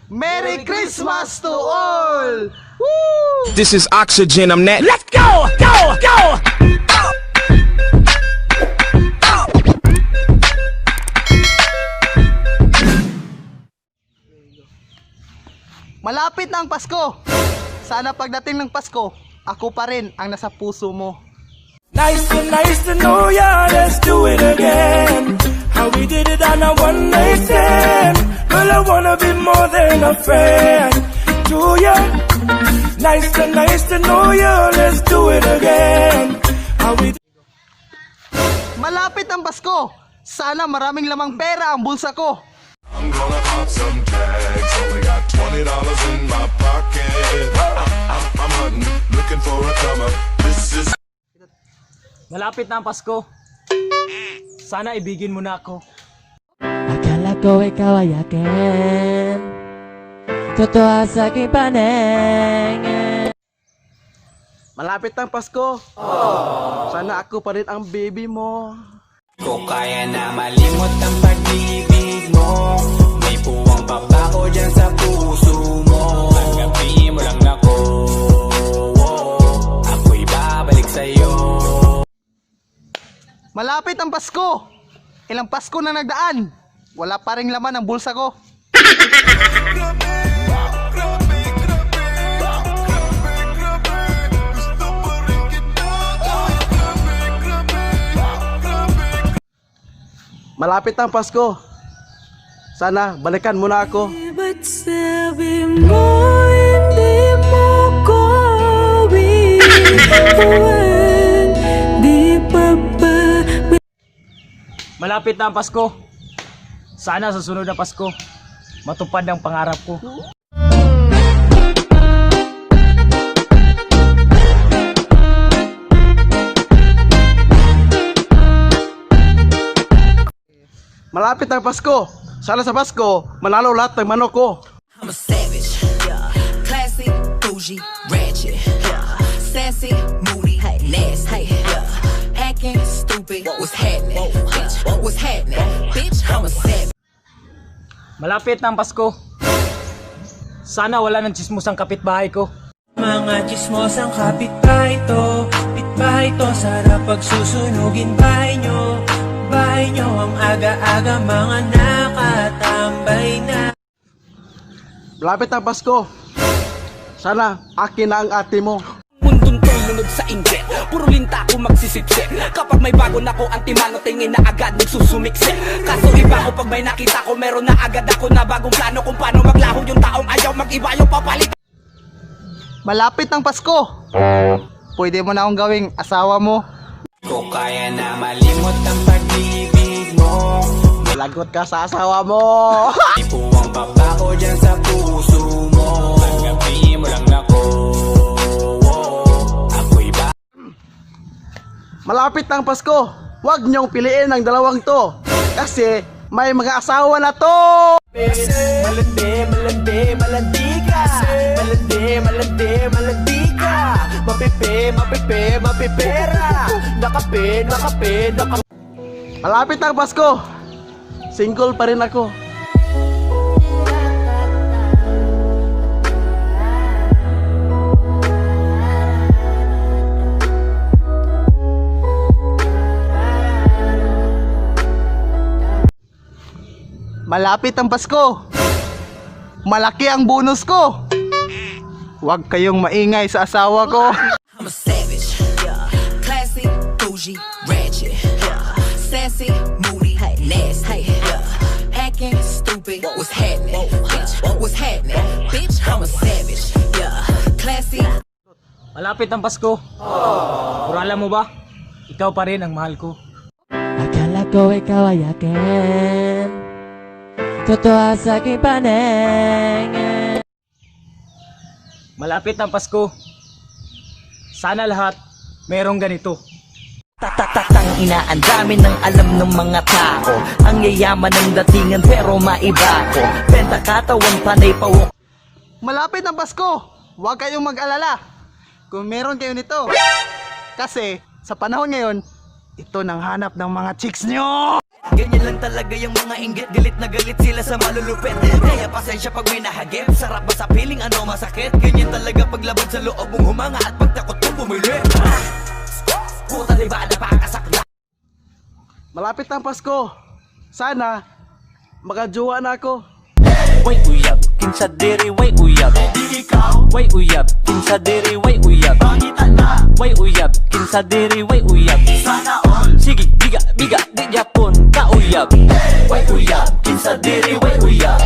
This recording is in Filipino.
Merry Christmas to all! Woo! This is Oxygen, I'm net. Let's go! Go! Go! Malapit na ang Pasko. Sana pagdating ng Pasko, ako pa rin ang nasa puso mo. Nice to know ya, let's do it again. How we did it on a one night stand. Girl, I wanna be more than a friend to ya. Nice to know ya, let's do it again. How we Malapit ang Pasko. Sana maraming lamang pera ang bulsa ko. I'm gonna pop some tags. Only got $20 in my pocket. I'm hunting, looking for a comer. This is Malapit na ang Pasko. Sana ibigin mo na ako. Akala ko ikaw ay akin, totoo sa aking paningin. Malapit ang Pasko. Sana ako pa rin ang baby mo. Ko kaya na malimot ang pag-ibig mo. May puwang pa ba ko dyan sa puso mo? Tanggapin mo lang ako, ako'y babalik sa'yo. Malapit ang Pasko. Ilang Pasko na nagdaan. Wala pa ring laman ang bulsa ko. Malapit ang Pasko. Sana balikan mo na ako. Ba't sabi mo hindi mo ko iiwan? Di pa ba Malapit na ang Pasko. Sana sa sunod na Pasko, matupad ang pangarap ko. Malapit ang Pasko. Sana sa Pasko, manalo lahat ng manok ko. I'm a savage, yeah. Classy, bougie, ratchet, yeah. Sassy, moody, nasty, yeah. Acting stupid, what's happening? Bitch, what's happening? Bitch, I'm a savage. Malapit na ang Pasko. Sana wala ng chismosang kapitbahay ko. mga chismosang kapitbahay to, sarap pagsusunugin bahay nyo ang aga-aga mga nakatambay na. Malapit ang Pasko. Sana akin na ang ate mo. Mundong to'y lunod sa inggit. Puro linta ko magsisipsip. Kapag may bago na ko, antimano tingin na agad nagsusumiksip. Kaso iba ko pag may nakita ko, meron na agad ako na bagong plano kung paano maglaho yung taong ayaw mag-iba yung papalit. Malapit ang Pasko. Pwede mo na akong gawing asawa mo. Ko kaya na malimot ang pag-ibig mo. Lagot ka sa asawa mo. May puwang pa ba ko dyan sa puso mo? Tanggapin mo lang ako, ako'y ba? Malapit ang Pasko. Huwag niyong piliin ang dalawang to. Kasi may mga asawa na to. Malandi ka. Malandi ka. Mapipera. Nakape. Malapit ang Pasko. Single pa rin ako. Malapit ang Pasko. Malaki ang bonus ko. Huwag kayong maingay sa asawa ko. I'm a savage, yeah. Classy, bougie, ratchet, yeah. Sassy, moody, nasty, yeah. Acting stupid, what's happening? Bitch, what's happening? Bitch, I'm a savage, yeah. Classy. Malapit ang Pasko. Pero alam mo ba, ikaw pa rin ang mahal ko. Akala ko ikaw ay akin, totoo sa aking paningin. Malapit ang Pasko. Sana lahat merong ganito. Tatatang ina, ang dami ng alam ng mga tao. Ang yayaman ng datingan pero maiba ko. Benta katawan, panay pawok. Malapit ang Pasko. Huwag kayong mag-alala kung meron kayo nito. Kasi sa panahon ngayon, ito nang hanap ng mga chicks nyo. Ganyan lang talaga yung mga inggit, galit na galit sila sa malulupit. Kaya pasensya pag may nahagip, sarap ba sa piling, ano masakit? Ganyan talaga paglabad sa loob mong humanga at pagtakot mong bumili. Puta diba napakasakla. Malapit ang Pasko. Sana makajowa na ako. Way uyab, kinsa diri way uyab. Di ikaw, way uyab, kinsa diri way uyab. Pangitan na, way uyab, kinsa diri way uyab. Sana all, sige biga biga di Japon ka uyab. Way uyab, kinsa diri way uyab.